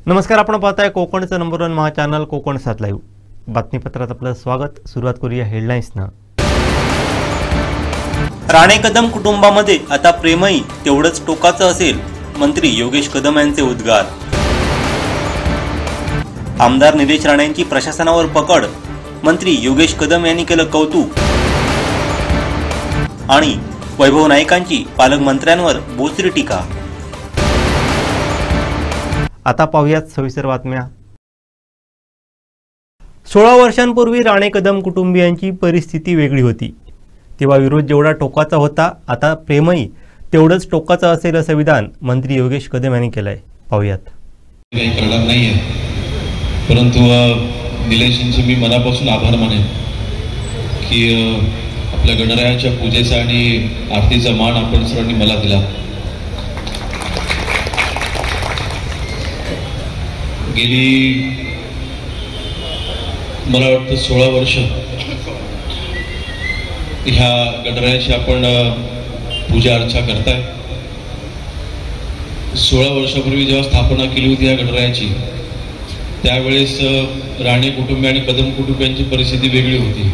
नमस्कार, आपण पाहताय कोकणचं नंबर 1 महा चॅनल कोकण 7 लाईव्ह. बातमीपत्रात आपलं स्वागत. सुरुवात करूया हेडलाईन्सनं. राणे कदम कुटुंबामध्ये आता प्रेमही तेवढंच टोकाचं असेल, मंत्री योगेश कदम यांचे उद्गार. आमदार निलेश राणेंची प्रशासनावर पकड, मंत्री योगेश कदम यांनी केलं कौतुक. आणि वैभव नाईकांची पालकमंत्र्यांवर बोचरी टीका. आता पाहूयात सविस्तर बातम्या. 16 वर्षांपूर्वी राणे कदम कुटुंबियांची परिस्थिती वेगळी होती. तेव्हा विरोध जेवढा टोकाचा होता, आता प्रेमही तेवढंच टोकाचं असेल असं विधान मंत्री योगेश कदम यांनी केलंय. पाहूयात. काही करणार नाहीये, परंतु निलेशांचे मी मनापासून आभार मानेन की आपल्या गणरायाच्या पूजेचा आणि आरतीचा मान आपण सर्वांनी मला दिला. गेली मला वाटतं 16 वर्ष ह्या गणरायाची आपण पूजा अर्चा करताय. 16 वर्षापूर्वी जेव्हा स्थापना केली होती या गणरायाची, त्यावेळेस राणे कुटुंबीय आणि कदम कुटुंबियांची परिस्थिती वेगळी होती.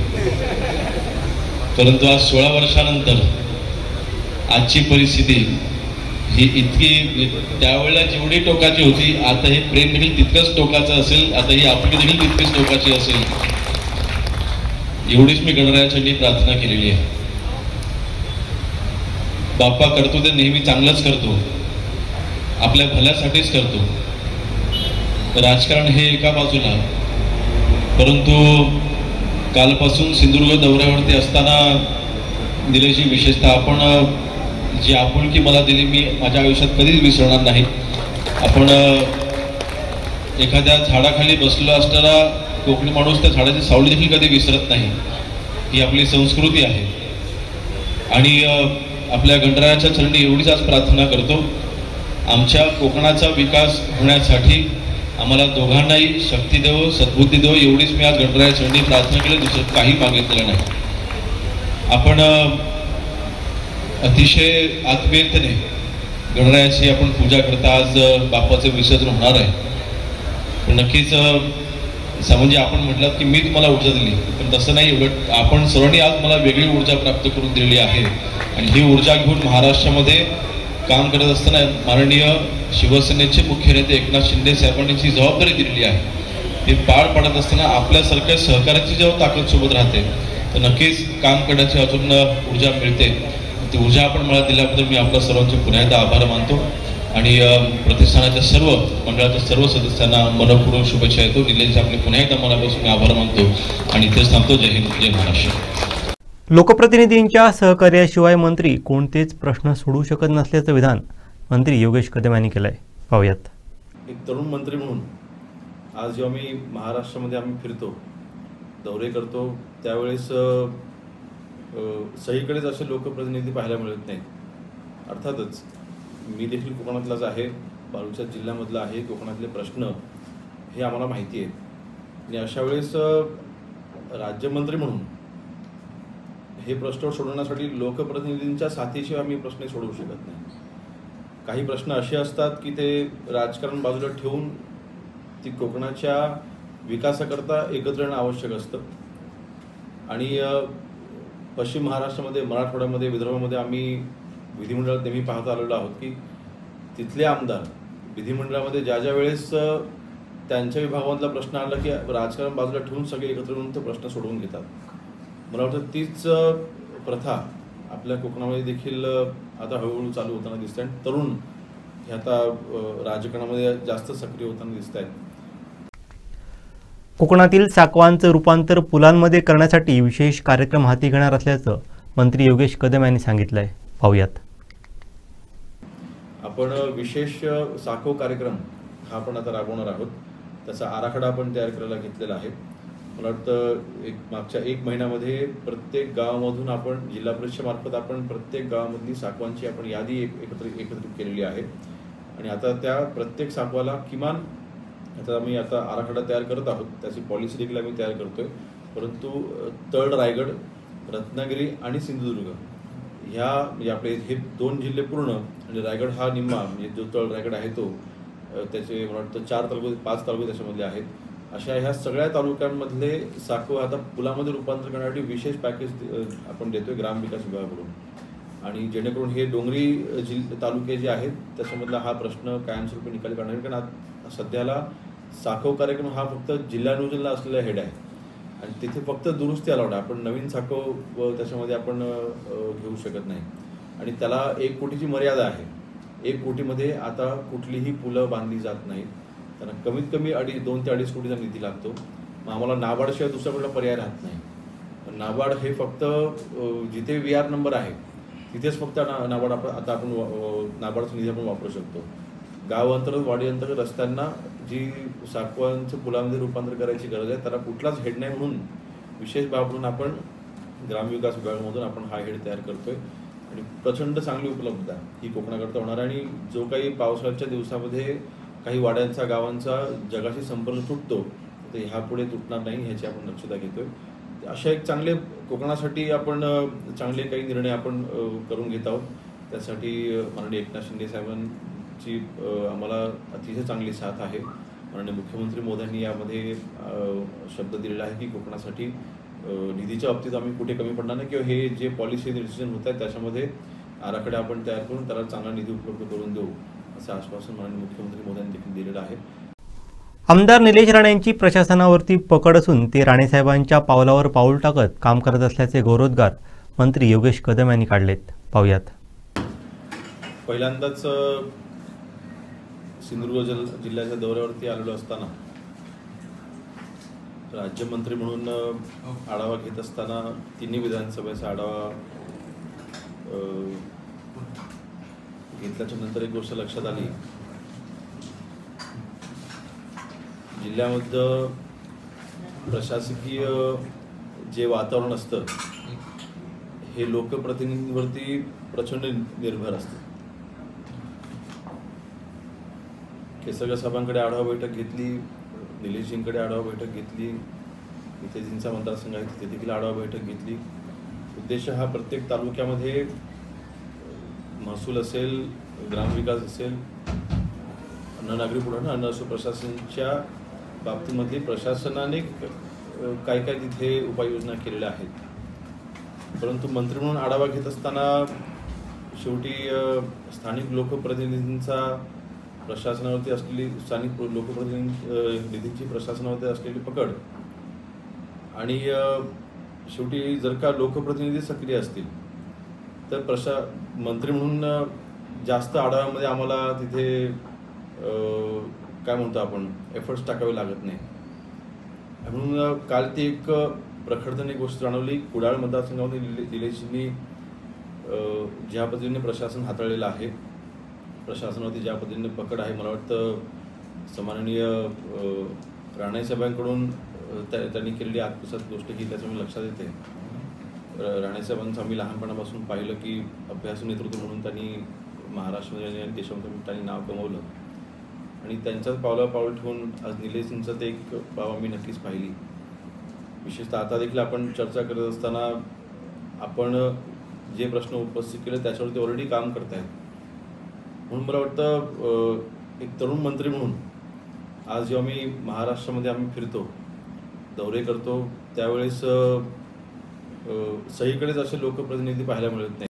परंतु आज 16 वर्षानंतर आजची परिस्थिती ही इतकी, त्यावेळेला जेवढी टोकाची होती, आता हे प्रेम देखील तितकंच टोकाचं असेल, आता ही आपुलकी देखील तितकीच टोकाची असेल, एवढीच मी गणरायासाठी प्रार्थना केलेली आहे. बाप्पा करतो ते नेहमी चांगलंच करतो, आपल्या भल्यासाठीच करतो. राजकारण हे एका बाजूला, परंतु कालपासून सिंधुदुर्ग दौऱ्यावरती असताना दिलेची विशेषतः आपण जी आपुलकी मला दिली, मी माझ्या आयुष्यात कधीच विसरणार नाही. आपण एखाद्या झाडाखाली बसलो असताना कोकणी माणूस त्या झाडाची सावली देखील कधी विसरत नाही. ही आपली संस्कृती आहे. आणि आपल्या गणरायाच्या चरणी एवढीच आज प्रार्थना करतो, आमच्या कोकणाचा विकास होण्यासाठी आम्हाला दोघांनाही शक्ती देव, सद्बुद्धी देव, एवढीच मी आज गणरायाच्या चरणी प्रार्थना केली, दुसरं काही मागितलेलं नाही. आपण अतिशय आत्मीयतेने गणरायाची आपण पूजा करता. आज बाप्पाचं विसर्जन होणार आहे, पण नक्कीच म्हणजे आपण म्हटलं की मी तुम्हाला ऊर्जा दिली, पण तसं नाही. उलट आपण सर्वांनी आज मला वेगळी ऊर्जा प्राप्त करून दिलेली आहे. आणि ही ऊर्जा घेऊन महाराष्ट्रामध्ये काम करत असताना माननीय शिवसेनेचे मुख्य नेते एकनाथ शिंदे साहेबांनी जी जबाबदारी दिलेली आहे, ती पार पाडत असताना आपल्यासारख्या सहकार्याची जेव्हा ताकद सोबत राहते, तर नक्कीच काम करण्याची अजून ऊर्जा मिळते. ती ऊर्जा आपण मला दिल्याबद्दल मी आपल्या सर्वांचे पुन्हा एकदा आभार मानतो. आणि प्रतिष्ठानाच्या सर्व मंडळाच्या सर्व सदस्यांना मनपूर्वक शुभेच्छा देतो. दिल्लीचे आपले पुन्हा एकदा मनापासून आभार मानतो आणि तेच थांबतो. जय हिंद, जय महाराष्ट्र. लोकप्रतिनिधींच्या सहकार्याशिवाय मंत्री कोणतेच प्रश्न सोडवू शकत नसल्याचं विधान मंत्री योगेश कदम यांनी केलंय. पाहूयात. एक तरुण मंत्री म्हणून आज जेव्हा मी महाराष्ट्रामध्ये आम्ही फिरतो, दौरे करतो, त्यावेळेस सगळीकडेच असे लोकप्रतिनिधी पाहायला मिळत नाहीत. अर्थातच मी देखील कोकणातलाच आहे, बालुच्या जिल्ह्यामधला आहे. कोकणातले प्रश्न हे आम्हाला माहिती आहेत. आणि अशा वेळेस राज्यमंत्री म्हणून हे प्रश्न सोडवण्यासाठी लोकप्रतिनिधींच्या साथीशिवाय आम्ही प्रश्न सोडवू शकत नाही. काही प्रश्न असे असतात की ते राजकारण बाजूला ठेवून ती कोकणाच्या विकासाकरता एकत्र येणं आवश्यक असतं. आणि पश्चिम महाराष्ट्रामध्ये, मराठवाड्यामध्ये, विदर्भामध्ये आम्ही विधिमंडळात नेहमी पाहत आलेलो आहोत की तिथले आमदार विधिमंडळामध्ये ज्या ज्या वेळेस त्यांच्या विभागामधला प्रश्न आला की राजकारण बाजूला ठेवून सगळे एकत्र येऊन ते प्रश्न सोडवून घेतात. मला वाटतं तीच प्रथा आपल्या कोकणामध्ये देखील आता हळूहळू चालू होताना दिसते. आणि तरुण हे आता राजकारणामध्ये जास्त सक्रिय होताना दिसत आहेत. कोकणातील साकवांचं रूपांतर पुलांमध्ये करण्यासाठी विशेष कार्यक्रम हाती घेणार असल्याचं मंत्री योगेश कदम यांनी सांगितलंय. पाहूयात. आपण विशेष साकव कार्यक्रम हा आपण आता राबवणार आहोत. त्याचा आराखडा आपण तयार करायला घेतलेला आहे. मला वाटतं मागच्या 1 महिन्यामध्ये प्रत्येक गावामधून आपण जिल्हा परिषदेमार्फत आपण प्रत्येक गावामधली साकवांची आपण यादी एकत्रित केलेली आहे. आणि आता त्या प्रत्येक साकवाला किमान आम्ही आराखडा तयार करत आहोत. त्याची पॉलिसी देखील आम्ही तयार करतोय. परंतु तळ, रायगड, रत्नागिरी आणि सिंधुदुर्ग ह्या म्हणजे आपले हे 2 जिल्हे पूर्ण, म्हणजे रायगड हा निम्मा, म्हणजे जो तळ रायगड आहे तो त्याचे मला वाटतं 4 तालुके 5 तालुके त्याच्यामधले आहेत. अशा ह्या सगळ्या तालुक्यांमधले साखो आता पुलामध्ये रूपांतर करण्यासाठी विशेष पॅकेज आपण देतोय ग्रामविकास विभागाकडून. आणि जेणेकरून हे डोंगरी तालुके जे आहेत त्याच्यामधला हा प्रश्न कायमस्वरूपी निकाली काढणार. कारण आज सध्याला साखो कार्यक्रम हा फक्त जिल्हा नियोजनला असलेला हेड आहे आणि तिथे फक्त दुरुस्ती अलाउड आहे. आपण नवीन साखो त्याच्यामध्ये आपण घेऊ शकत नाही आणि त्याला 1 कोटीची मर्यादा आहे. 1 कोटीमध्ये आता कुठलीही पुलं बांधली जात नाहीत. त्यांना कमीत कमी 2 ते 2.5 कोटीचा निधी लागतो. मग आम्हाला नाबार्डशिवाय दुसरा कुठला पर्याय राहत नाही. नाबार्ड हे फक्त जिथे VR नंबर आहे तिथेच फक्त नाबार्ड आता आपण नाबार्डचा निधी आपण वापरू शकतो. गाव अंतर्गत वाडी अंतर्गत रस्त्यांना जी साखवांचं पुलामध्ये रूपांतर करायची गरज आहे त्याला कुठलाच हेड नाही म्हणून विशेष बाब म्हणून आपण ग्रामविकास विभागामधून आपण हा हेड तयार करतोय आणि प्रचंड चांगली उपलब्धता ही कोकणाकरता होणार. आणि जो काही पावसाळ्याच्या दिवसामध्ये काही वाड्यांचा गावांचा जगाशी संपर्क तुटतो तर ह्यापुढे तुटणार नाही ह्याची आपण दक्षता घेतोय. अशा एक चांगले कोकणासाठी आपण चांगले काही निर्णय आपण करून घेत आहोत. त्यासाठी माननीय एकनाथ शिंदे साहेबांची आम्हाला अतिशय चांगली साथ आहे. माननीय मुख्यमंत्री मोदयांनी यामध्ये शब्द दिलेला आहे की कोकणासाठी निधीच्या बाबतीत आम्ही कुठे कमी पडणार नाही किंवा हे जे पॉलिसी डिसिजन होत आहेत त्याच्यामध्ये आराखडे आपण तयार करून त्याला चांगला निधी उपलब्ध करून देऊ असं आश्वासन माननीय मुख्यमंत्री मोदयांनी देखील दिलेलं आहे. आमदार निलेश राणेंची प्रशासनावरती पकड असून ते राणेसाहेबांच्या पावलावर पाऊल टाकत काम करत असल्याचे गौरवोद्गार मंत्री योगेश कदम यांनी काढलेत. पाहुयात. पहिल्यांदाच सिंधुदुर्ग जिल्ह्याच्या दौऱ्यावरती आलेलो असताना राज्यमंत्री म्हणून आढावा घेत असताना तिन्ही विधानसभेचा आढावा घेतल्याच्या नंतर एक गोष्ट लक्षात आली. जिल्ह्यामध्ये प्रशासकीय जे वातावरण असतं हे लोकप्रतिनिधींवरती प्रचंड निर्भर असतं. केसरकर साहेबांकडे आढावा बैठक घेतली, निलेशजींकडे आढावा बैठक घेतली, इथे जिंचा मतदारसंघ आहे तिथे देखील आढावा बैठक घेतली. उद्देश हा प्रत्येक तालुक्यामध्ये महसूल असेल, ग्रामविकास असेल, अन्न नागरी पुरवठा अन्न प्रशासनाच्या बाबतीमध्ये प्रशासनाने काय काय तिथे उपाययोजना केलेल्या आहेत. परंतु मंत्री म्हणून आढावा घेत असताना शेवटी स्थानिक लोकप्रतिनिधींचा प्रशासनावरती असलेली स्थानिक लोकप्रतिनिधींची प्रशासनावरती असलेली पकड आणि शेवटी जर का लोकप्रतिनिधी सक्रिय असतील तर मंत्री म्हणून जास्त आढाव्यामध्ये आम्हाला तिथे काय म्हणतो आपण एफर्ट्स टाकावे लागत नाही. म्हणून काल ती एक प्रखरतेने गोष्ट जाणवली. कुडाळ मतदारसंघामध्ये निलेशजींनी ज्या पद्धतीने प्रशासन हाताळलेलं आहे, प्रशासनावरती ज्या पद्धतीने पकड आहे, मला वाटतं सन्माननीय राणेसाहेबांकडून त्यांनी केलेली आत्मसात गोष्ट ही त्याच्यामुळे लक्षात येते. राणेसाहेबांचं आम्ही लहानपणापासून पाहिलं की अभ्यासू नेतृत्व म्हणून त्यांनी महाराष्ट्रामध्ये आणि देशामध्ये त्यांनी नाव कमवलं आणि त्यांच्याच पावलावर पाऊल ठेवून आज निलेशजींचं ते एक बाब आम्ही नक्कीच पाहिली. विशेषतः आता देखील आपण चर्चा करत असताना आपण जे प्रश्न उपस्थित केले त्याच्यावरती ऑलरेडी काम करत आहेत. म्हणून मला वाटतं एक तरुण मंत्री म्हणून आज जेव्हा मी महाराष्ट्रामध्ये आम्ही फिरतो, दौरे करतो, त्यावेळेस सगळीकडेच असे लोकप्रतिनिधी पाहायला मिळत नाही.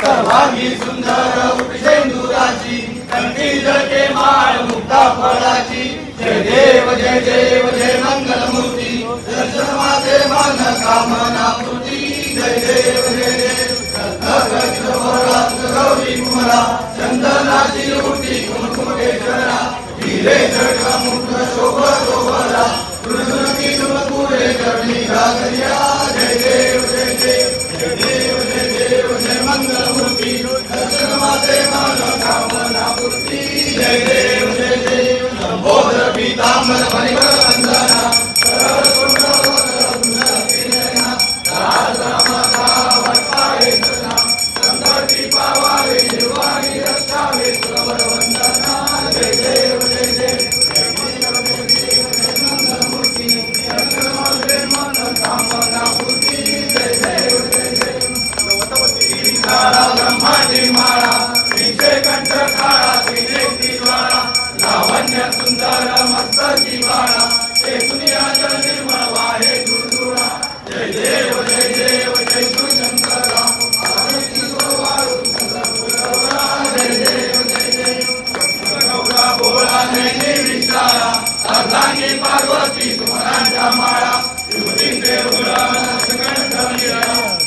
सर्वांगी सुंदर उपसेंदुराची कंठी जळके माळ मुक्ता फळाची जय देव जय मंगल मूर्ती दर्शन माझे मन कामना पूर्ती जय देव गौरी कुमरा चंदनाची उठी कुमकुमेश्वरा हिरे जळका मुक्त शोभरा तुळशी तुमकुरे करणी घागरिया जय देव जय मंगल मूर्ती दर्शन माझे मन कामना पूर्ती जय देव लंबोदर पीतांबर परिमल वंदना ब्रह्मांडी माळा कंठ काळा त्रिनेत्री ज्वाळा लावण्य सुंदर मस्तकी बाळा हे दुनिया जल निर्मळ वाहे दुर्दुळा जय देव जय शिवशंकरा गौरा बोळा नैनी विशाळा अर्धांगी पार्वती सुमरांच्या माळा युवती देवळा कंठ निळा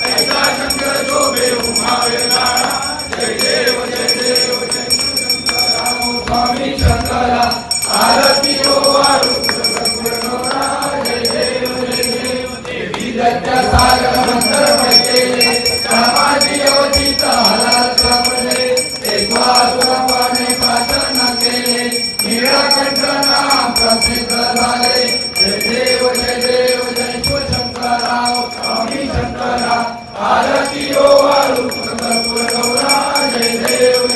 ऐसा शंकर शोभे उमाळे लाळा जय देव जय स्वामी शंकरा आरती ओवाळू जय देव देवी दत्त सागर मंत्र केले कामाची योजित हालात रमले एक वासुरपाने प्रार्थना केले निळकंठ नाम प्रसिद्ध झाले जय देव जय शिवशंकराव स्वामी शंकरा आरती ओवाळू गौरा जय देव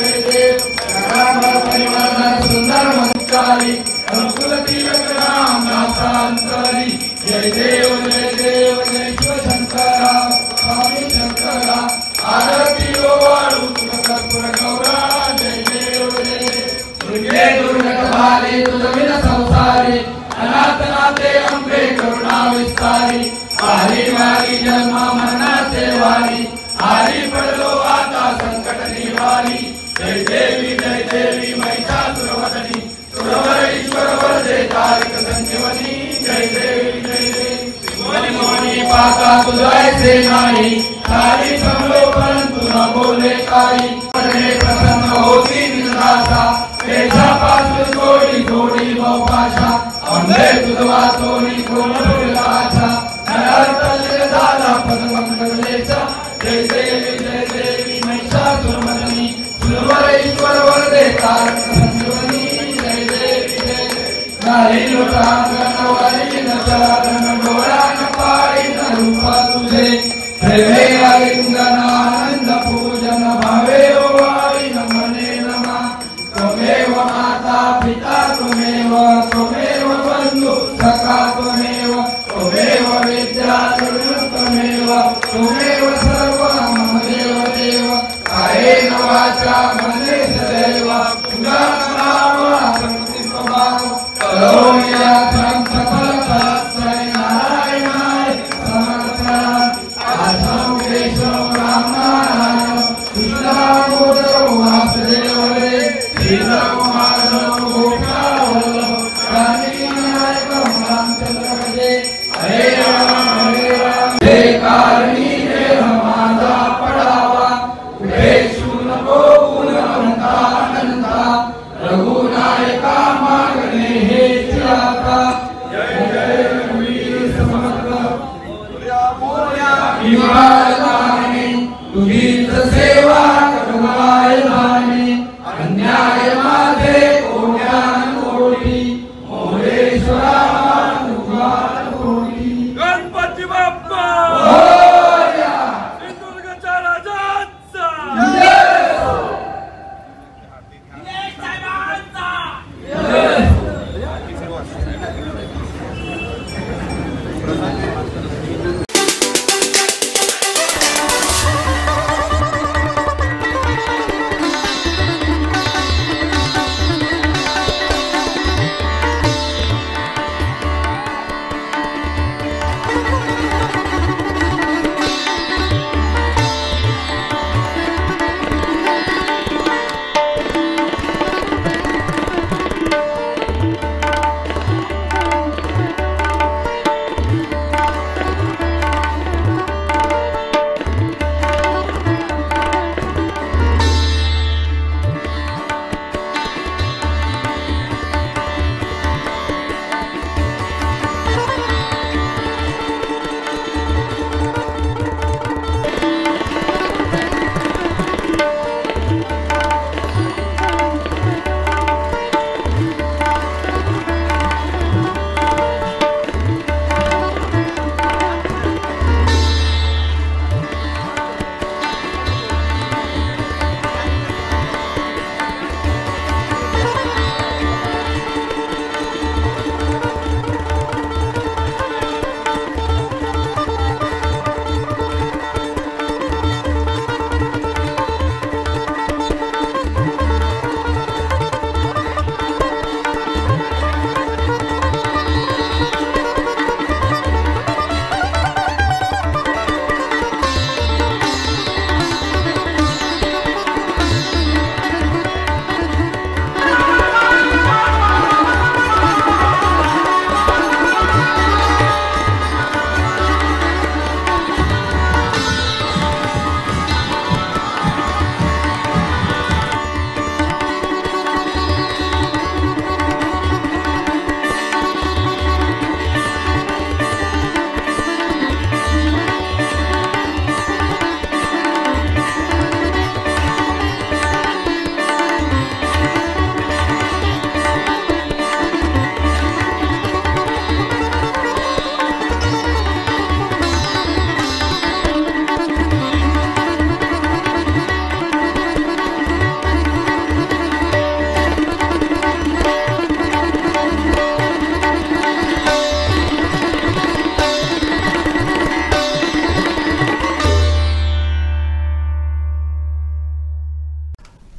परिवार सुंदर मंचारी अनुकूल तिलक राम नाथांतरी जय देव जय शिवशंकरा स्वामी शंकरा आरती ओवाळू गौरा जय देव दुर्गे दुर्गतभारी तुझविन संसारी अनाथ नाथे अंबे करुणा विस्तारी आली वारी जन्म मरणाचे वारी आली पडलो आता संकट निवारी जय देवी महिषासुरवदनी सुरवर ईश्वर वरदे तारिक संजीवनी जय देवी मोनी पाका तुझायचे नाही सारी समलो परंतु न बोले काही प्रसन्न होती निराशा पेशापासून जोडी मोपाशा अंधे तुझ वाचोनी कोण आशा झाला पदमंगलेचा जय देवी महिषासुरमर्दिनी सुरवर ईश्वर वरदे तारक संजीवनी जय देवी नाही लोटांगण वरील चरण डोळ्यान पाळीन रूपा तुझे प्रेमे आलिंगन आनंद पूजन भावे ओवाळीन मने नमा त्वमेव माता पिता त्वमेव बंधु सखा त्वमेव विद्या त्वमेव सर्व मम देव कायेन वाचा मनेन देव करोमि यात्रां सकल फलत्रय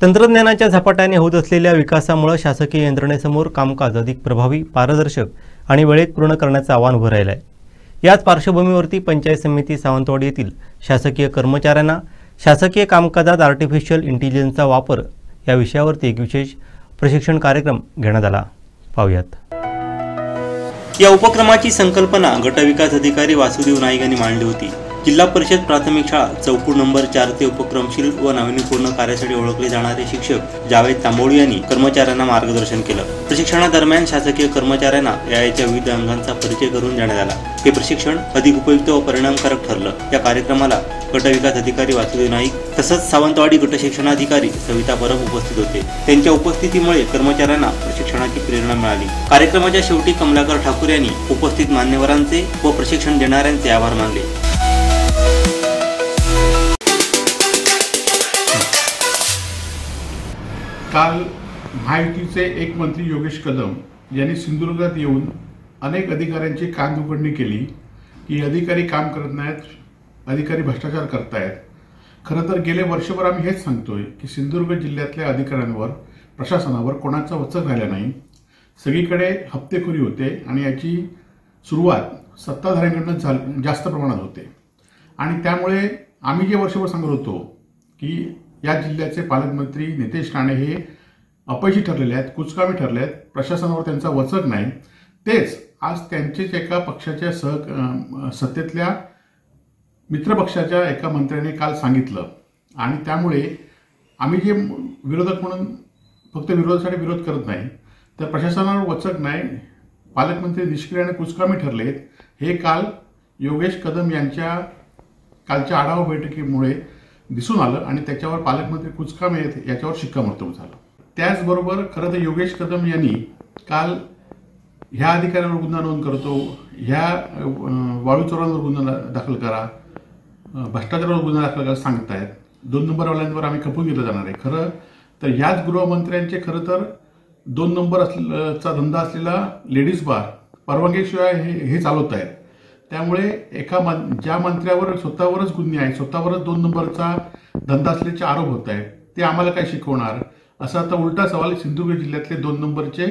तंत्रज्ञानाच्या झपाट्याने होत असलेल्या विकासामुळे शासकीय यंत्रणेसमोर कामकाज अधिक प्रभावी, पारदर्शक आणि वेळेत पूर्ण करण्याचं आव्हान उभं राहिलं आहे. याच पार्श्वभूमीवरती पंचायत समिती सावंतवाडी येथील शासकीय कर्मचाऱ्यांना शासकीय कामकाजात आर्टिफिशियल इंटेलिजन्सचा वापर या विषयावरती एक विशेष प्रशिक्षण कार्यक्रम घेण्यात आला. पाहूयात. या उपक्रमाची संकल्पना गटविकास अधिकारी वासुदेव नाईक यांनी मांडली होती. जिल्हा परिषद प्राथमिक शाळा चौकूर नंबर 4 ते उपक्रमशील व नाविन्यपूर्ण कार्यासाठी ओळखले जाणारे शिक्षक जावेद तांबोळी यांनी कर्मचाऱ्यांना मार्गदर्शन केलं. प्रशिक्षणादरम्यान शासकीय कर्मचाऱ्यांना याच्या विविध अंगांचा परिचय करून देण्यात आला. हे प्रशिक्षण अधिक उपयुक्त व परिणामकारक ठरलं. या कार्यक्रमाला गटविकास अधिकारी वासुदेव नाईक तसंच सावंतवाडी गट शिक्षणाधिकारी सविता परब उपस्थित होते. त्यांच्या उपस्थितीमुळे कर्मचाऱ्यांना प्रशिक्षणाची प्रेरणा मिळाली. कार्यक्रमाच्या शेवटी कमलाकर ठाकूर यांनी उपस्थित मान्यवरांचे व प्रशिक्षण देणाऱ्यांचे आभार मानले. काल महायुतीचे एक मंत्री योगेश कदम यांनी सिंधुदुर्गात येऊन अनेक अधिकाऱ्यांची कानउघडणी केली की अधिकारी काम करत नाहीत, अधिकारी भ्रष्टाचार करतायत. खरं तर गेले वर्षभर आम्ही हेच सांगतोय की सिंधुदुर्ग जिल्ह्यातल्या अधिकाऱ्यांवर, प्रशासनावर कोणाचा वचक राहिला नाही. सगळीकडे हप्तेखोरी होते आणि याची सुरुवात सत्ताधाऱ्यांकडून जास्त प्रमाणात होते. आणि त्यामुळे आम्ही जे वर्षभर सांगत होतो की या जिल्ह्याचे पालकमंत्री नितेश राणे हे अपयशी ठरलेले आहेत, कुचकामी ठरले आहेत, प्रशासनावर त्यांचा वचक नाही, तेच आज त्यांचेच एका पक्षाच्या सत्तेतल्या मित्रपक्षाच्या एका मंत्र्याने काल सांगितलं. आणि त्यामुळे आम्ही जे विरोधक म्हणून फक्त विरोधासाठी विरोध करत नाही, तर प्रशासनावर वचक नाही, पालकमंत्री निष्क्रिय आणि कुचकामी ठरलेत, हे काल योगेश कदम यांच्या कालच्या आढावा बैठकीमुळे दिसून आलं आणि त्याच्यावर पालकमंत्री कुचकामी आहेत याच्यावर शिक्कामोर्तब झालं. त्याचबरोबर खरं तर योगेश कदम यांनी काल ह्या अधिकाऱ्यांवर गुन्हा नोंद करतो, ह्या वाळू चोरांवर गुन्हा दाखल करा, भ्रष्टाचारावर गुन्हा दाखल करा सांगतायत. 2 नंबरवाल्यांवर आम्ही खपून घेतलं जाणार आहे. खरं तर याच गृहमंत्र्यांचे खरं तर 2 नंबरचा धंदा असलेला लेडीज बार परवानगीशिवाय हे चालवत आहेत. त्यामुळे ज्या मंत्र्यावर स्वतःवरच गुन्हे आहेत, स्वतःवरच 2 नंबरचा धंदा असल्याचे आरोप होत आहेत, ते आम्हाला काय शिकवणार, असा आता उलटा सवाल सिंधुदुर्ग जिल्ह्यातले 2 नंबरचे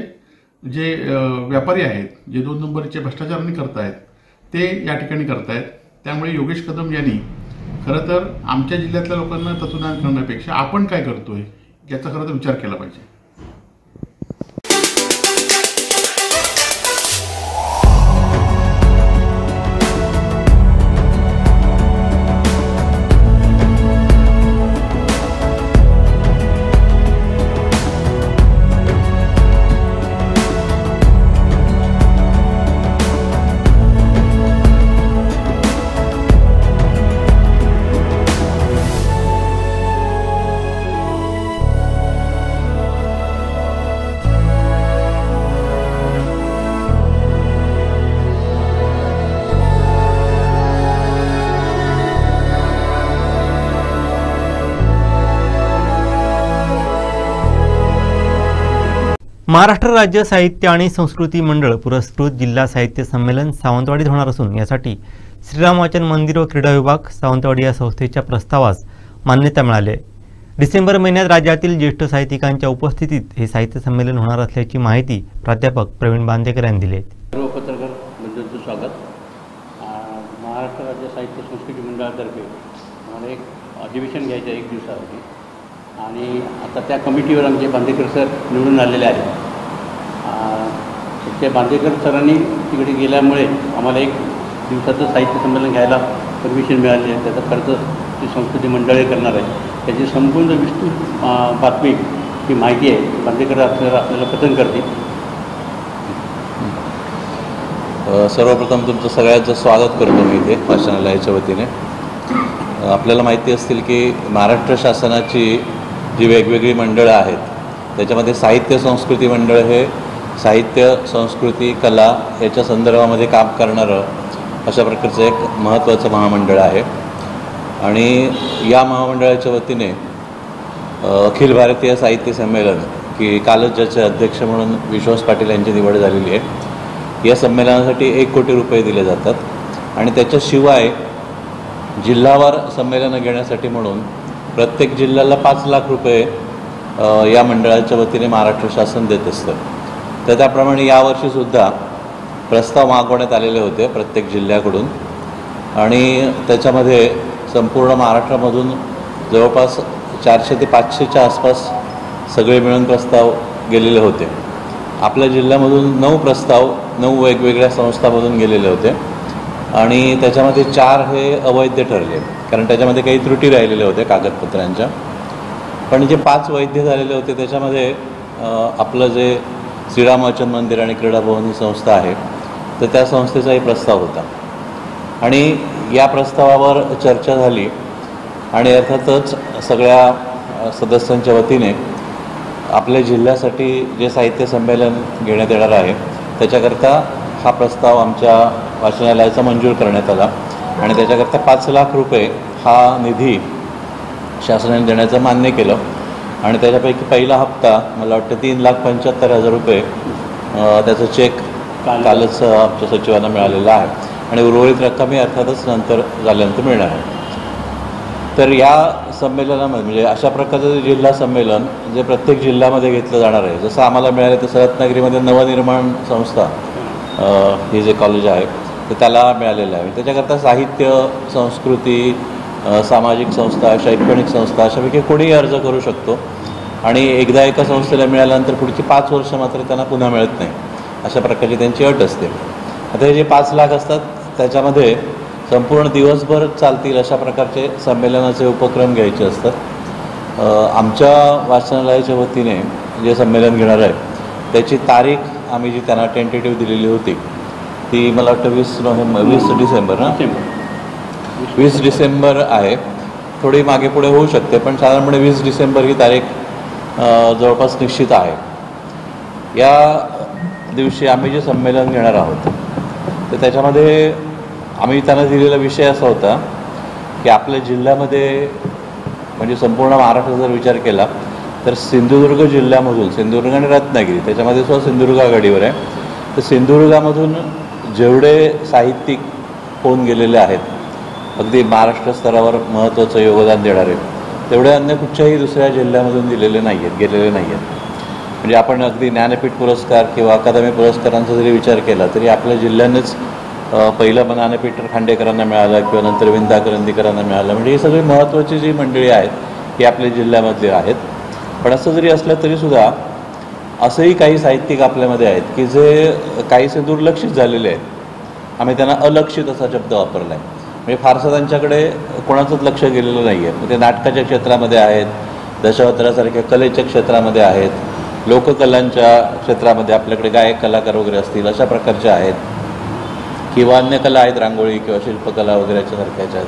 जे व्यापारी आहेत, जे 2 नंबरचे भ्रष्टाचारांनी करतायत, ते या ठिकाणी करतायत. त्यामुळे योगेश कदम यांनी खरं तर आमच्या जिल्ह्यातल्या लोकांना तत्वज्ञान करण्यापेक्षा आपण काय करतोय याचा खरं तर विचार केला पाहिजे. महाराष्ट्र राज्य साहित्य आणि संस्कृती मंडळ पुरस्कृत जिल्हा साहित्य संमेलन सावंतवाडीत होणार असून यासाठी श्रीराम वाचन मंदिर व क्रीडा विभाग सावंतवाडी या संस्थेच्या प्रस्तावास मान्यता मिळाली आहे. डिसेंबर महिन्यात राज्यातील ज्येष्ठ साहित्यिकांच्या उपस्थितीत हे साहित्य संमेलन होणार असल्याची माहिती प्राध्यापक प्रवीण बांदेकर यांनी दिली आहे. सर्व पत्रकार बंधूंचं स्वागत. महाराष्ट्र राज्य साहित्य संस्कृती मंडळातर्फे आम्हाला एक अधिवेशन घ्यायचं 1 दिवसासाठी आणि आता त्या कमिटीवर आमचे बांदेकर सर निवडून आलेले आहेत. त्या बांदेकर सरांनी तिकडे गेल्यामुळे आम्हाला 1 दिवसाचं साहित्य संमेलन घ्यायला परमिशन मिळाली आहे. त्याचा खर्च ती संस्कृती मंडळे करणार आहे. त्याची संपूर्ण विस्तृत बातमी ही माहिती आहे बांदेकर आपल्याला कथन करतील. सर्वप्रथम तुमचं सगळ्यांचं स्वागत करतो मी इथे वाचनालयाच्या वतीने. आपल्याला माहिती असतील की महाराष्ट्र शासनाची जी वेगवेगळी मंडळं आहेत त्याच्यामध्ये साहित्य संस्कृती मंडळ हे साहित्य, संस्कृती, कला याच्या संदर्भामध्ये काम करणारं अशा प्रकारचं एक महत्त्वाचं महामंडळ आहे. आणि या महामंडळाच्या वतीने अखिल भारतीय साहित्य संमेलन की कालच ज्याचे अध्यक्ष म्हणून विश्वास पाटील यांची निवड झालेली आहे, या संमेलनासाठी 1 कोटी रुपये दिले जातात आणि त्याच्याशिवाय जिल्हावार संमेलनं घेण्यासाठी म्हणून प्रत्येक जिल्ह्याला 5 लाख रुपये या मंडळाच्या वतीने महाराष्ट्र शासन देत असतं. तर त्याप्रमाणे यावर्षीसुद्धा प्रस्ताव मागवण्यात आलेले होते प्रत्येक जिल्ह्याकडून आणि त्याच्यामध्ये संपूर्ण महाराष्ट्रामधून जवळपास 400 ते 500च्या आसपास सगळे मिळून प्रस्ताव गेलेले होते. आपल्या जिल्ह्यामधून 9 प्रस्ताव 9 वेगवेगळ्या संस्थांमधून गेलेले होते आणि त्याच्यामध्ये 4 हे अवैध ठरले, कारण त्याच्यामध्ये काही त्रुटी राहिलेल्या होत्या कागदपत्रांच्या. पण जे 5 वैध झालेले होते त्याच्यामध्ये आपलं जे श्रीराम वाचन मंदिर आणि क्रीडा भवन ही संस्था आहे, तर त्या संस्थेचाही प्रस्ताव होता आणि या प्रस्तावावर चर्चा झाली आणि अर्थातच सगळ्या सदस्यांच्या वतीने आपल्या जिल्ह्यासाठी जे साहित्य संमेलन घेण्यात येणार आहे त्याच्याकरता हा प्रस्ताव आमच्या वाचनालयाचा मंजूर करण्यात आला आणि त्याच्याकरता 5 लाख रुपये हा निधी शासनाने देण्याचं मान्य केलं आणि त्याच्यापैकी पहिला हप्ता मला वाटतं 3,75,000 रुपये त्याचं चेक कालच आमच्या सचिवांना मिळालेला आहे आणि उर्वरित रक्कम ही अर्थातच नंतर झाल्यानंतर मिळणार आहे. तर या संमेलनामध्ये म्हणजे अशा प्रकारचं जिल्हा संमेलन जे प्रत्येक जिल्ह्यामध्ये घेतलं जाणार आहे, जसं आम्हाला मिळालं तसं रत्नागिरीमध्ये नवनिर्माण संस्था हे जे कॉलेज आहे तर त्याला मिळालेलं आहे. त्याच्याकरता साहित्य, संस्कृती, सामाजिक संस्था, शैक्षणिक संस्था अशापैकी कोणीही अर्ज करू शकतो आणि एकदा एका संस्थेला मिळाल्यानंतर पुढची 5 वर्ष मात्र त्यांना पुन्हा मिळत नाही, अशा प्रकारची त्यांची अट असते. आता हे जे 5 लाख असतात त्याच्यामध्ये संपूर्ण दिवसभर चालतील अशा प्रकारचे संमेलनाचे उपक्रम घ्यायचे असतात. आमच्या वाचनालयाच्या वतीने जे संमेलन घेणार आहे त्याची तारीख आम्ही जी त्यांना टेंटेटिव्ह दिलेली होती ती मला वाटतं 20 डिसेंबर ना 20 डिसेंबर आहे. थोडी मागे पुढे होऊ शकते पण साधारणपणे 20 डिसेंबर ही तारीख जवळपास निश्चित आहे. या दिवशी आम्ही जे संमेलन घेणार आहोत तर त्याच्यामध्ये आम्ही त्यांना दिलेला विषय असा होता की आपल्या जिल्ह्यामध्ये म्हणजे संपूर्ण महाराष्ट्राचा जर विचार केला तर सिंधुदुर्ग जिल्ह्यामधून सिंधुदुर्ग आणि रत्नागिरी त्याच्यामध्ये सुद्धा सिंधुदुर्ग आघाडीवर आहे. तर सिंधुदुर्गामधून जेवढे साहित्यिक होऊन गेलेले आहेत अगदी महाराष्ट्र स्तरावर महत्त्वाचं योगदान देणारे तेवढे अन्य कुठच्याही दुसऱ्या जिल्ह्यामधून गेलेले नाही आहेत. म्हणजे आपण अगदी ज्ञानपीठ पुरस्कार किंवा अकादमी पुरस्कारांचा जरी विचार केला तरी आपल्या जिल्ह्यानेच पहिलं ज्ञानपीठ खांडेकरांना मिळालं किंवा नंतर विंदा करंदीकरांना मिळालं. म्हणजे ही सगळी महत्त्वाची जी मंडळी आहेत ही आपल्या जिल्ह्यामधली आहेत. पण असं जरी असलं तरीसुद्धा असंही काही साहित्यिक आपल्यामध्ये आहेत की जे काहीसे दुर्लक्षित झालेले आहेत. आम्ही त्यांना अलक्षित असा शब्द वापरला आहे. म्हणजे फारसं त्यांच्याकडे कोणाचंच लक्ष गेलेलं नाही आहे. ते नाटकाच्या क्षेत्रामध्ये आहेत, दशावतारासारख्या कलेच्या क्षेत्रामध्ये आहेत, लोककलांच्या क्षेत्रामध्ये आपल्याकडे गायक कलाकार वगैरे असतील अशा प्रकारचे आहेत किंवा अन्य कला आहेत, रांगोळी किंवा शिल्पकला वगैरेच्या सारख्याच्या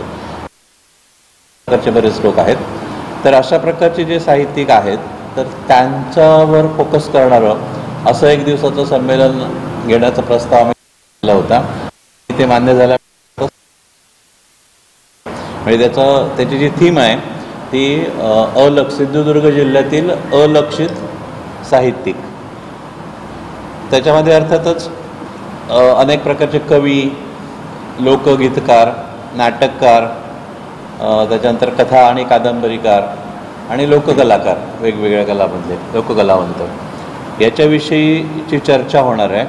प्रकारचे बरेच लोक आहेत. तर अशा प्रकारचे जे साहित्यिक आहेत तर त्यांच्यावर फोकस करणारं असं 1 दिवसाचं संमेलन घेण्याचा प्रस्ताव आम्ही केला होता. ते मान्य झाल्या म्हणजे त्याची जी थीम आहे ती सिंधुदुर्ग जिल्ह्यातील अलक्षित साहित्यिक. त्याच्यामध्ये अर्थातच अनेक प्रकारचे कवी, लोकगीतकार, नाटककार, त्याच्यानंतर कथा आणि कादंबरीकार आणि लोककलाकार वेगवेगळ्या कलामधले लोककलावंत याच्याविषयीची चर्चा होणार आहे.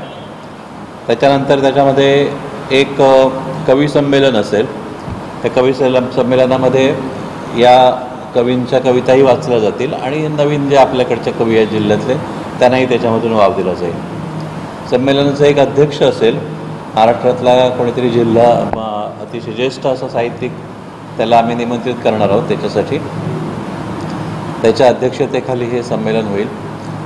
त्याच्यानंतर त्याच्यामध्ये एक कवी संमेलन असेल. त्या कवी संमेलनामध्ये या कवींच्या कविताही वाचल्या जातील आणि नवीन जे आपल्याकडचे कवी आहेत जिल्ह्यातले त्यांनाही त्याच्यामधून वाव दिला जाईल. संमेलनाचा एक अध्यक्ष असेल महाराष्ट्रातला कोणीतरी जिल्हा अतिशय ज्येष्ठ असा साहित्यिक, त्याला आम्ही निमंत्रित करणार आहोत. त्याच्यासाठी त्याच्या अध्यक्षतेखाली हे संमेलन होईल.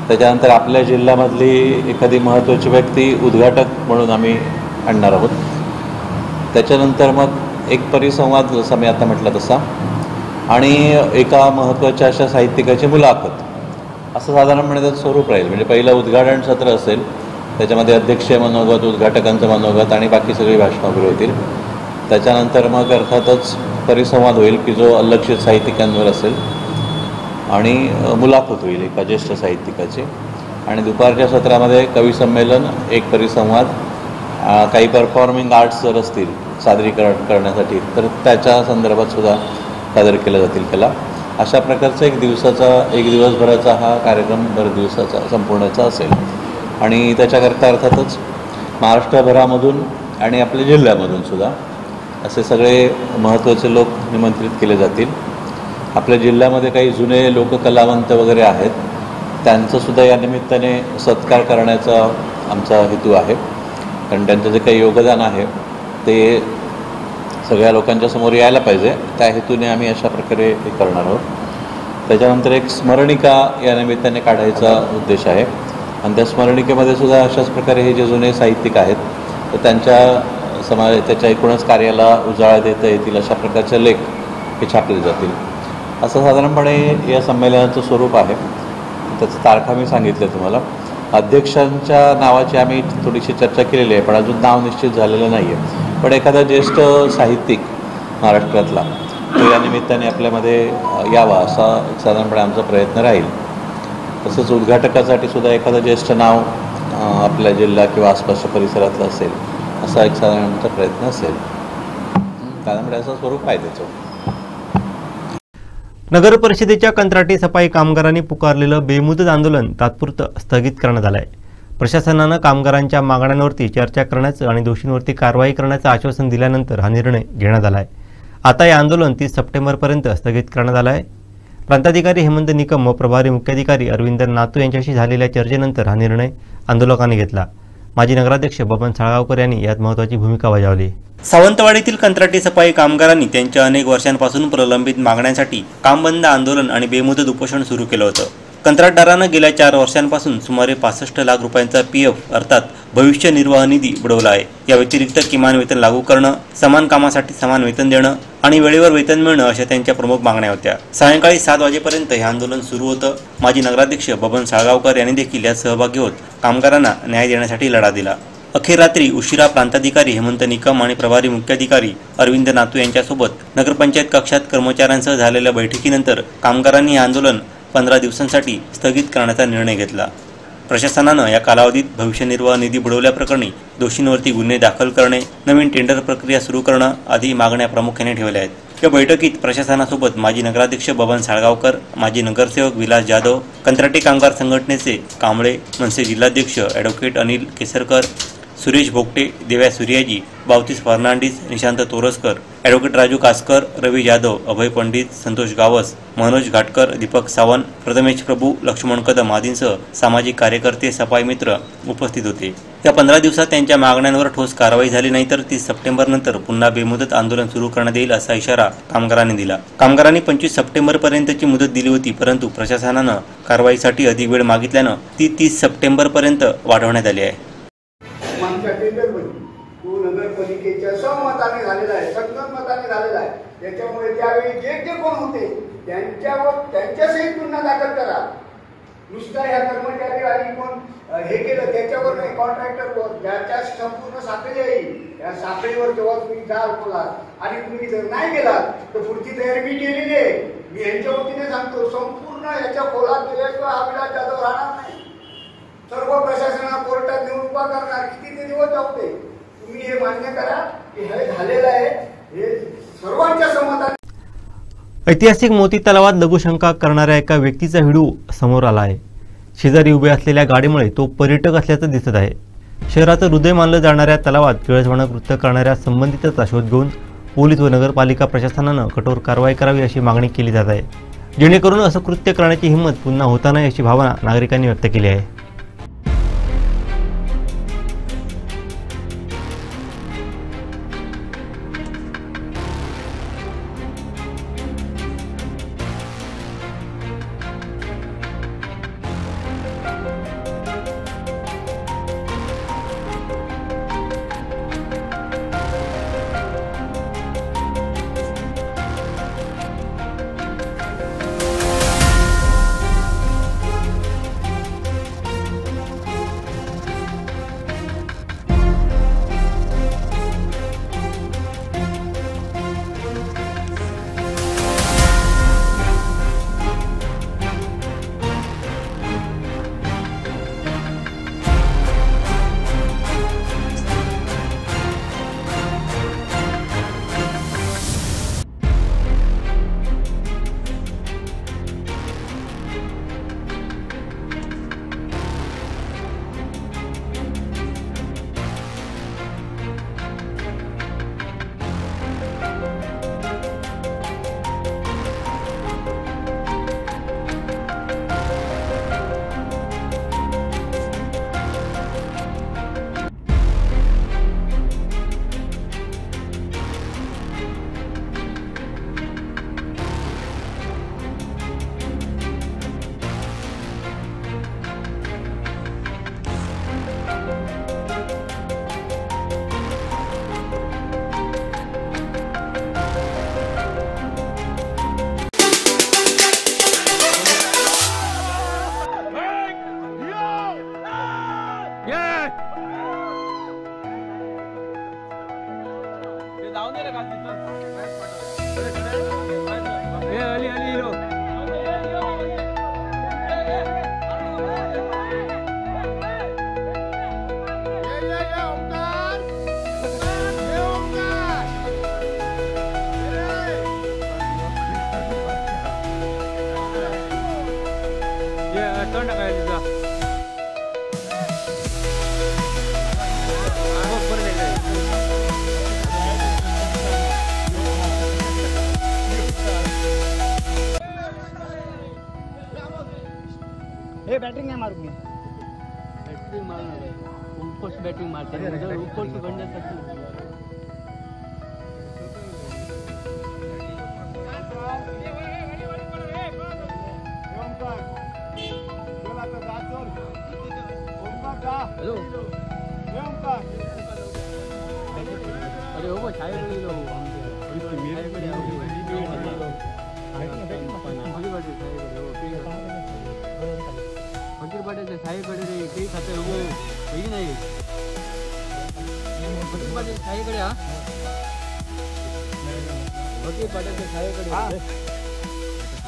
त्याच्यानंतर आपल्या जिल्ह्यामधली एखादी महत्त्वाची व्यक्ती उद्घाटक म्हणून आम्ही आणणार आहोत. त्याच्यानंतर मग एक परिसंवाद जसा मी आता म्हटलं तसा आणि एका महत्त्वाच्या अशा साहित्यिकाची मुलाखत असं साधारणपणे त्याचं स्वरूप राहील. म्हणजे पहिलं उद्घाटन सत्र असेल, त्याच्यामध्ये अध्यक्षीय मनोगत, उद्घाटकांचं मनोगत आणि बाकी सगळी भाषणं वगैरे होतील. त्याच्यानंतर मग अर्थातच परिसंवाद होईल की जो अलक्षित साहित्यिकांवर असेल आणि मुलाखत होईल एका ज्येष्ठ साहित्यिकाची. आणि दुपारच्या सत्रामध्ये कवी संमेलन, एक परिसंवाद, काही परफॉर्मिंग आर्ट्स जर असतील सादरीकरण करण्यासाठी तर त्याच्या संदर्भात सुद्धा सादर केल्या जातील कला. अशा प्रकारचा एक दिवसभराचा हा कार्यक्रम बरेच दिवसाचा संपूर्णाचा असेल आणि त्याच्याकरता अर्थातच महाराष्ट्रभरामधून आणि आपल्या जिल्ह्यामधून सुद्धा असे सगळे महत्त्वाचे लोक निमंत्रित केले जातील. आपल्या जिल्ह्यामध्ये काही जुने लोककलावंत वगैरे आहेत, त्यांचंसुद्धा या निमित्ताने सत्कार करण्याचा आमचा हेतू आहे. कारण त्यांचं जे काही योगदान आहे ते सगळ्या लोकांच्या समोर यायला पाहिजे, त्या हेतूने आम्ही अशा प्रकारे हे करणार आहोत. त्याच्यानंतर एक स्मरणिका या निमित्ताने काढायचा उद्देश आहे आणि त्या स्मरणिकेमध्ये सुद्धा अशाच प्रकारे हे जे जुने साहित्यिक आहेत तर त्याच्या एकूणच कार्याला उजाळा देता येतील अशा प्रकारचे लेख हे छापले जातील. असं साधारणपणे या संमेलनाचं स्वरूप आहे. त्याचं तारखा मी सांगितलं तुम्हाला. अध्यक्षांच्या नावाची आम्ही थोडीशी चर्चा केलेली आहे, पण अजून नाव निश्चित झालेलं नाही आहे. पण एखादा ज्येष्ठ साहित्यिक महाराष्ट्रातला तो या निमित्ताने आपल्यामध्ये यावा असा साधारणपणे आमचा प्रयत्न राहील. तसंच उद्घाटकासाठी सुद्धा एखादं ज्येष्ठ नाव आपल्या जिल्हा किंवा आसपासच्या परिसरातलं असेल असा एक साधारण आमचा प्रयत्न असेल. साधारणपणे असं स्वरूप आहे त्याचं. नगर परिषदेच्या कंत्राटी सफाई कामगारांनी पुकारलेलं बेमुदत आंदोलन तात्पुरतं स्थगित करण्यात आलं आहे. प्रशासनानं कामगारांच्या मागण्यांवरती चर्चा करण्याचं आणि दोषींवरती कारवाई करण्याचं आश्वासन दिल्यानंतर हा निर्णय घेण्यात आला आहे. आता हे आंदोलन 30 सप्टेंबरपर्यंत स्थगित करण्यात आलं आहे. प्रांताधिकारी हेमंत निकम व प्रभारी मुख्याधिकारी अरविंद नातू यांच्याशी झालेल्या चर्चेनंतर हा निर्णय आंदोलकांनी घेतला. माजी नगराध्यक्ष बबन साळगावकर यांनी यात महत्त्वाची भूमिका बजावली. सावंतवाडीतील कंत्राटी सफाई कामगारांनी त्यांच्या अनेक वर्षांपासून प्रलंबित मागण्यांसाठी कामबंद आंदोलन आणि बेमुदत उपोषण सुरू केलं होतं. कंत्राटदारानं गेल्या 4 वर्षांपासून सुमारे 65 लाख रुपयांचा PF अर्थात भविष्य निर्वाह निधी बुडवला आहे. या व्यतिरिक्त किमान वेतन लागू करणं, समान कामासाठी समान वेतन देणं आणि वेळेवर वेतन मिळणं अशा त्यांच्या प्रमुख मागण्या होत्या. सायंकाळी 7 वाजेपर्यंत हे आंदोलन सुरू होतं. माजी नगराध्यक्ष बबन साळगावकर यांनी देखील यात सहभागी होत कामगारांना न्याय देण्यासाठी लढा दिला. अखेर रात्री उशिरा प्रांताधिकारी हेमंत निकम आणि प्रभारी मुख्याधिकारी अरविंद नातू यांच्यासोबत नगरपंचायत कक्षात कर्मचाऱ्यांसह झालेल्या बैठकीनंतर कामगारांनी हे आंदोलन 15 दिवसांसाठी स्थगित करण्याचा निर्णय घेतला. प्रशासनानं या कालावधीत भविष्य निर्वाह निधी बुडवल्याप्रकरणी दोषींवरती गुन्हे दाखल करणे, नवीन टेंडर प्रक्रिया सुरू करणं आदी मागण्या प्रामुख्याने ठेवल्या आहेत. या बैठकीत प्रशासनासोबत माजी नगराध्यक्ष बबन साळगावकर, माजी नगरसेवक विलास जाधव, कंत्राटी कामगार संघटनेचे कांबळे, मनसे जिल्हाध्यक्ष ॲडव्होकेट अनिल केसरकर, सुरेश भोगटे, देव्या सूर्याजी, बावतीस फर्नांडिस, निशांत तोरसकर, ॲडव्होकेट राजू कासकर, रवी जाधव, अभय पंडित, संतोष गावस, मनोज घाटकर, दीपक सावंत, प्रथमेश प्रभू, लक्ष्मण कदम आदींसह सामाजिक कार्यकर्ते, सफाई मित्र उपस्थित होते. या 15 दिवसात त्यांच्या मागण्यांवर ठोस कारवाई झाली नाही तर 30 सप्टेंबरनंतर पुन्हा बेमुदत आंदोलन सुरू करण्यात येईल असा इशारा कामगारांनी दिला. कामगारांनी 25 सप्टेंबरपर्यंतची मुदत दिली होती, परंतु प्रशासनानं कारवाईसाठी अधिक वेळ मागितल्यानं ती 30 सप्टेंबरपर्यंत वाढवण्यात आली आहे. तो नगरपालिकेच्या सहमताने झालेला आहे, संगमताने झालेला आहे. त्याच्यामुळे त्यावेळी जे कोण होते त्यांच्यासहित गुन्हा दाखल करा. नुसता ह्या कर्मचारी आणि कोण हे केलं त्याच्यावर नाही, कॉन्ट्रॅक्टरवर ज्याच्या संपूर्ण साखळी आहे या साखळीवर जेव्हा तुम्ही जाल बोलाल आणि तुम्ही जर नाही गेलात तर पुढची तयारी मी केलेली आहे. मी यांच्या वतीने सांगतो, संपूर्ण याच्या खोलात गेल्याशिवाय हा विलास जाधव राहणार नाही. सर्व प्रशासनाला कोर्टात नेऊन उभा करणार. किती ते दिवस जाऊ दे, तुम्ही हे मान्य करा की हे झालेलं आहे, हे सर्वांच्या सहमताने. ऐतिहासिक मोती तलावात लघुशंका करणाऱ्या एका व्यक्तीचा व्हिडिओ समोर आला आहे. शेजारी उभे असलेल्या गाडीमुळे तो पर्यटक असल्याचं दिसत आहे. शहराचं हृदय मानलं जाणाऱ्या तलावात किळसवाणं कृत्य करणाऱ्या संबंधिताचा शोध घेऊन पोलीस व नगरपालिका प्रशासनानं कठोर कारवाई करावी अशी मागणी केली जात आहे, जेणेकरून असं कृत्य करण्याची हिंमत पुन्हा होता नाही अशी भावना नागरिकांनी व्यक्त केली आहे. बैटिंग नहीं मारूंगी, बैटिंग मारना ऊपर से बैटिंग मारते हैं, ऊपर से बन जाता है। हेलो अरे हो छाए लो फकीर पाटे छाए कडे रे काही खाते हो नाही फकीर पाटे छाए कडे हा फकीर पाटे छाए कडे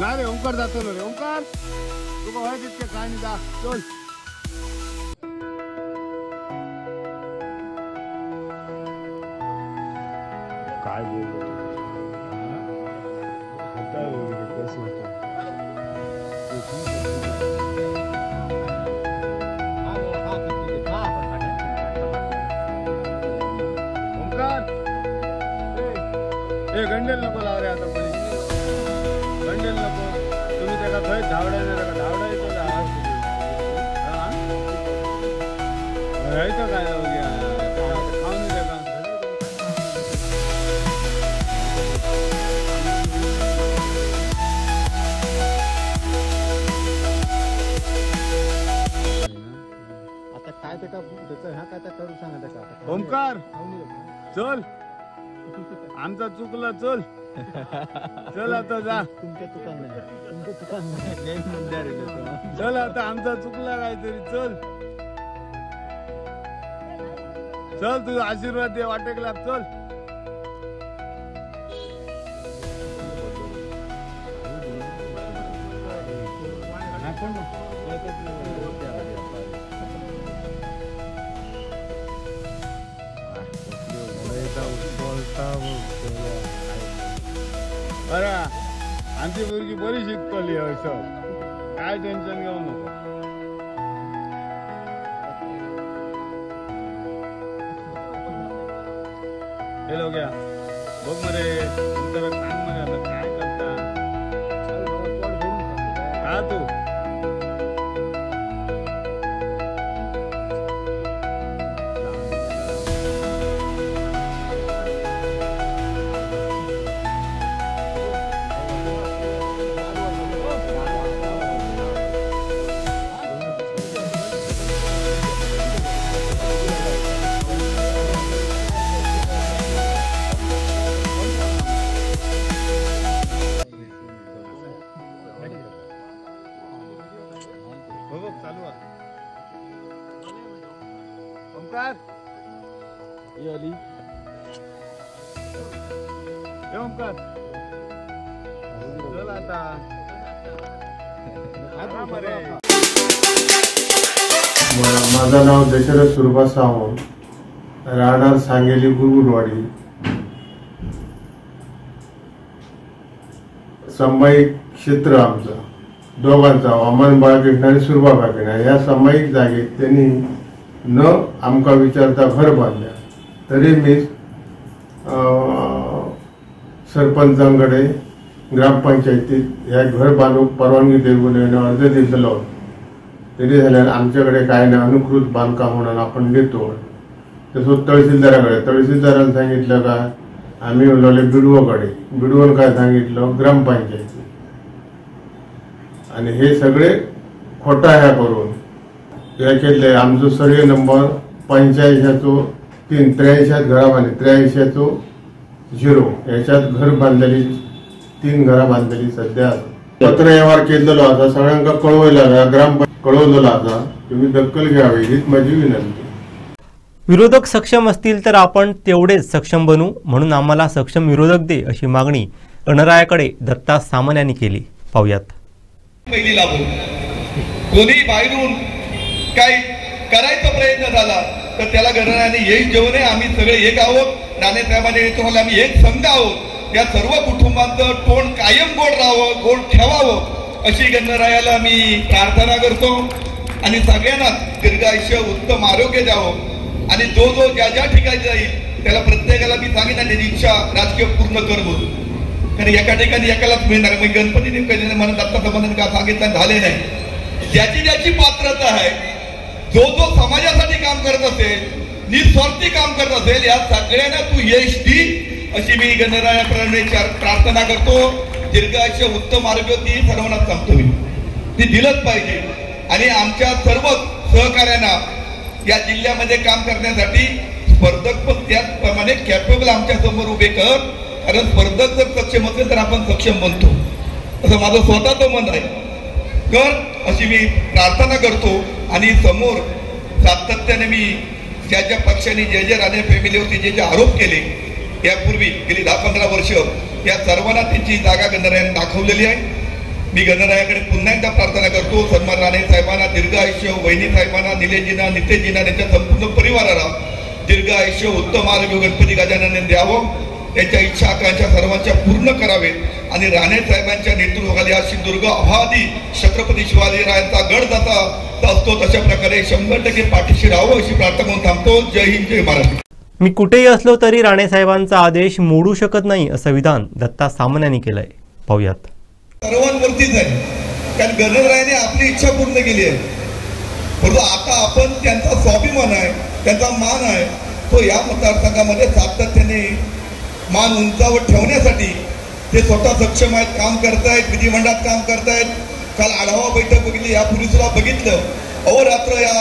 ना रे ओंकार जातो रे ओंकार तुका व्हाय तितके काय नाही जा चल काय बोलतो आता कसं होतं हे गंडेल नको लाव रे आता कोणी गंडेल नको तुम्ही त्याला खय धावडायचं का धावडायचं राहायचं काय खाऊन दे का आता काय ते का त्याचं ह्या काय त्या करू सांगा त्या ओंकार चल आमचा चुकला चल चल आता जा तुमच्या दुकान चल आता आमचा चुकला काहीतरी चल चल तुझा आशीर्वाद दे वाटेकला चल अरे आमची मुलगी बरी शिकतली काय टेन्शन घेऊ नको हे लोक बघ मरे तुमच्याला सांग मरे आता काय करता का तू चालू ओंकार ये अली ओंकार चल आता माझं नाव दशरथ सुरभा सावंत, राहणार सांगेली गुरुगुरवाडी. सामायिक क्षेत्र आमचं दोघांचा वामन बाळकृष्ण आणि सुरभा काकीना या सामायिक जागेत त्यांनी न आमका विचारता घर बांधल्या. तरी मी सरपंचांकडे ग्रामपंचायतीत या घर बांधूक परवानगी देऊन अर्ज दिलो. तरी झाल्यान आमच्याकडे काय नाही अनुकृत बांधकाम म्हणून आपण देतो. तसं तहसीलदारांनी सांगितलं का आम्ही उलवले बिडवोकडे, बिडवोन काय सांगितलं ग्रामपंचायती. आणि हे सगळे खोटा ह्या करून याच्यातले आमचं सर्वे नंबर 85-3 83 घरा बांधली 83-0 याच्यात घर बांधलेली 3 घरा बांधलेली सध्या पत्र व्यवहार केलेलो आता सगळ्यांना कळवलेला ग्रामपंचायत कळवलेला आता तुम्ही दखल घ्यावी हीच माझी विनंती. विरोधक सक्षम असतील तर आपण तेवढेच सक्षम बनू, म्हणून आम्हाला सक्षम विरोधक दे, अशी मागणी गणरायाकडे दत्ता सामंत यांनी केली. पाहुयात. पहिली लाभून कोणी बाहेरून काय करायचा प्रयत्न झाला तर त्याला गणरायाने यश देऊ नये. आम्ही सगळे एक आहोत. राणेसाहेबांच्या नेतृत्वाला आम्ही एक संघ आहोत. या सर्व कुटुंबांचं तोंड कायम गोड राहावं, गोड ठेवावं अशी गणरायाला मी प्रार्थना करतो. आणि सगळ्यांना दीर्घायुष्य, उत्तम आरोग्य द्यावं. आणि जो ज्या ज्या ठिकाणी जाईल त्याला प्रत्येकाला मी सांगितलं त्याची इच्छा राजकीय पूर्ण करवं. कारण एका ठिकाणी एकालाच मिळणार. मग गणपतीने म्हणत दत्ता संबंधाने का सांगितलं झाले नाही. ज्याची ज्याची पात्रता आहे, जो समाजासाठी काम करत असेल, निस्वार्थी काम करत असेल, या सगळ्यांना तू यश दी अशी मी गणरायाप्रमाणे प्रार्थना करतो. दीर्घायुष्य, उत्तम आरोग्य ती सर्वांना सांगतो मी, ती दिलंच पाहिजे. आणि आमच्या सर्व सहकार्यांना या जिल्ह्यामध्ये काम करण्यासाठी स्पर्धक पण त्याचप्रमाणे कॅपेबल आमच्या समोर उभे कर. कारण स्पर्धक जर सक्षम असेल तर आपण सक्षम बनतो, असं माझं स्वतःचं मन आहे. कर अशी मी प्रार्थना करतो. आणि समोर सातत्याने मी ज्या ज्या पक्षांनी जे जे राणे फॅमिलीवरती जे जे आरोप केले यापूर्वी गेली 10-15 वर्ष, या सर्वांना त्यांची जागा गणरायाने दाखवलेली आहे. मी गणरायाकडे पुन्हा एकदा प्रार्थना करतो. सन्मान राणे साहेबांना दीर्घ आयुष्य, वहिनी साहेबांना, निलेशजींना, नितेशजींना, त्यांच्या संपूर्ण परिवाराला दीर्घ आयुष्य, उत्तम आरोग्य गणपती गजाननाने द्यावं. त्यांच्या इच्छा आकांक्षा सर्वांच्या पूर्ण करावेत. आणि राणे साहेबांच्या नेतृत्वाखाली आज सिंधुदुर्ग अबाधी छत्रपती शिवाजीरायांचा गड जसा असतो तशा प्रकारे 100% पाठीशी राहावं अशी प्रार्थना करून थांबतो. जय हिंद, जय महाराष्ट्र. मी कुठेही असलो तरी राणेसाहेबांचा आदेश मोडू शकत नाही, असं विधान दत्ता सामंत यांनी केलंय. पाहुयात. सर्वांवरतीच आहे. कारण गणरायाने आपली इच्छा पूर्ण केली आहे. परंतु आता आपण त्यांचा स्वाभिमान आहे, त्यांचा मान आहे, तो या मतदारसंघामध्ये सातत्याने मान उंचावर ठेवण्यासाठी ते स्वतः सक्षम आहेत, काम करतायत, विधिमंडळात काम करतायत. काल आढावा बैठक बघितली, यापूर्वी सुद्धा बघितलं. अहोरात्र या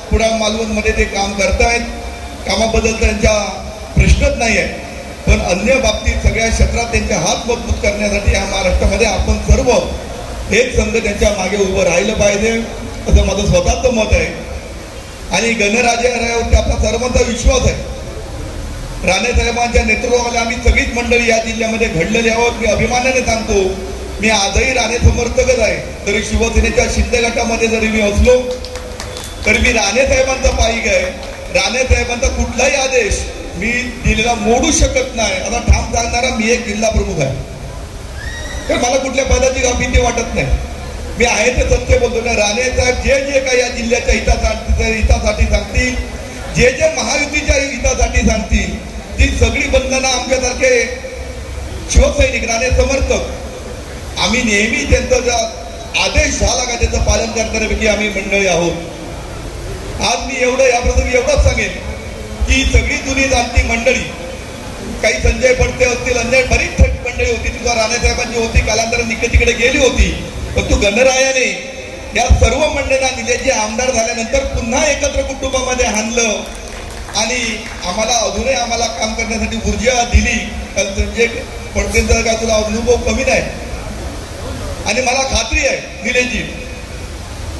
कुडाळ मालवणमध्ये ते काम करतायत. कामाबद्दल त्यांचा प्रश्नच नाही आहे. पण अन्य बाबतीत सगळ्या क्षेत्रात त्यांचे हात मजबूत करण्यासाठी या महाराष्ट्रामध्ये आपण सर्व एक संघ त्यांच्या मागे उभं राहिलं पाहिजे, असं माझं स्वतःचं मत आहे. आणि गणरायावरती आपला सर्वांचा विश्वास आहे. राणे साहेबांच्या नेतृत्वाखाली आम्ही सगळीच मंडळी या जिल्ह्यामध्ये घडलेली आहोत. मी अभिमानाने सांगतो, मी आजही राणे समर्थकच आहे. तरी शिवसेनेच्या शिंदे गटामध्ये जरी मी असलो तरी मी राणे साहेबांचा पाईक आहे. राणे साहेबांचा कुठलाही आदेश मी दिलेला मोडू शकत नाही. आता ठाम सांगणारा मी एक जिल्हा प्रमुख आहे. तर मला कुठल्या पदाची भीती वाटत नाही. मी आहे ते सत्य बोलतो ना. राणे साहेब जे जे काही या जिल्ह्याच्या हितासाठी सांगतील, जे जे महायुतीच्या हितासाठी सांगतील, ती सगळी बंधनं आमच्यासारखे शिवसैनिक, राणे समर्थक आम्ही नेहमी त्यांचा ज्या आदेश झाला का त्याचं पालन करणाऱ्यापैकी आम्ही मंडळी आहोत. आज मी या प्रसंगी एवढंच सांगेन की सगळी जुनी जाणती मंडळी, काही संजय पडते असतील, अन्य बरीच मंडळी होती, तुझा राणेसाहेबांची होती, कालांतराने तिकडे गेली होती. पण तू गणरायाने या सर्व मंडळींना निलेशजी आमदार झाल्यानंतर पुन्हा एकत्र कुटुंबामध्ये आणलं आणि आम्हाला काम करण्यासाठी ऊर्जा दिली. संजय पडतेंचा का तुला अनुभव कमी नाही. आणि मला खात्री आहे निलेशजी,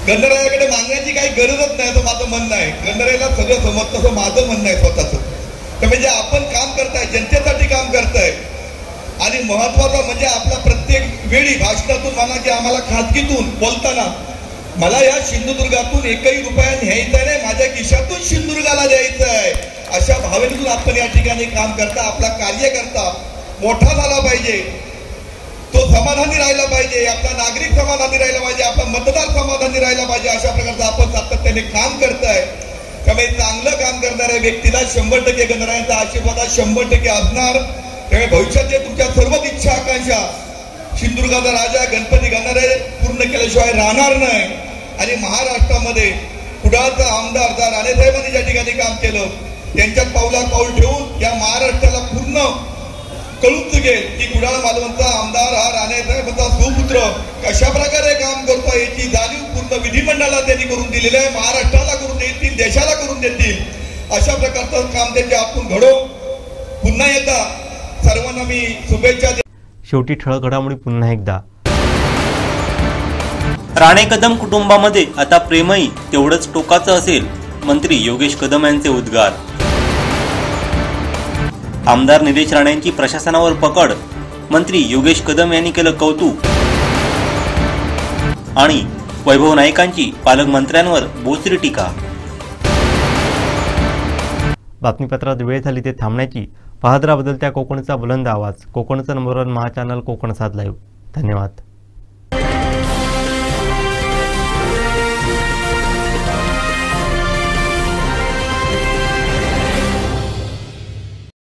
गणरायाकडे मागण्याची काही गरजच नाही असं माझं म्हणणं आहे. गणरायाला सगळं समजतं असं माझं म्हणणं आहे स्वतःचं. तर म्हणजे आपण काम करताय, जनतेसाठी काम करताय. आणि महत्वाचं म्हणजे आपला प्रत्येक वेळी भाषणातून म्हणा की आम्हाला खाजगीतून बोलताना मला या सिंधुदुर्गातून एकही रुपया न्यायचा नाही, माझ्या खिशातून सिंधुदुर्गाला द्यायचं आहे अशा भावनेतून आपण या ठिकाणी काम करता. आपला कार्यकर्ता मोठा झाला पाहिजे, तो समाधानी राहिला पाहिजे, आपला नागरिक समाधानी राहिला पाहिजे, आपला मतदार समाधानी राहिला पाहिजे. अशा प्रकारचं आपण सातत्याने काम करताय. त्यामुळे चांगलं काम करणाऱ्या व्यक्तीला 100% गणरायांचा आशीर्वाद 100% असणार. त्यामुळे भविष्यात तुमच्या सर्वच इच्छा आकांक्षा सिंधुदुर्गाचा राजा गणपती गणराय पूर्ण केल्याशिवाय राहणार नाही. आणि महाराष्ट्रामध्ये कुडाळचा आमदार जा राणेसाहेबांनी ज्या ठिकाणी काम केलं त्यांच्यात पावलात पाऊल ठेवून या महाराष्ट्राला पूर्ण कळून चुकेल की कुडाळ मालवणचा आमदार हा राणेसाहेबांचा सुपुत्र कशा प्रकारे काम करतो याची जाणीव पूर्ण विधिमंडळाला त्यांनी करून दिलेली आहे. महाराष्ट्राला करून देतील, देशाला करून देतील अशा प्रकारचं काम त्यांचे आपण घडो. पुन्हा एकदा सर्वांना मी शुभेच्छा. शेवटी ठळक घडामोडी पुन्हा एकदा. राणे कदम कुटुंबामध्ये आता प्रेमही तेवढंच टोकाचं असेल, मंत्री योगेश कदम यांचे उद्गार. आमदार निलेश राणेंची प्रशासनावर पकड, मंत्री योगेश कदम यांनी केलं कौतुक आणि वैभव नाईकांची पालकमंत्र्यांवर बोचरी टीका. बातमीपत्रात वेळ झाली ते थांबण्याची. पाहत राहा बदलत्या कोकणचा बुलंद आवाज. कोकणचं नंबर 1 महा चॅनल कोकण 7 लाईव्ह. धन्यवाद.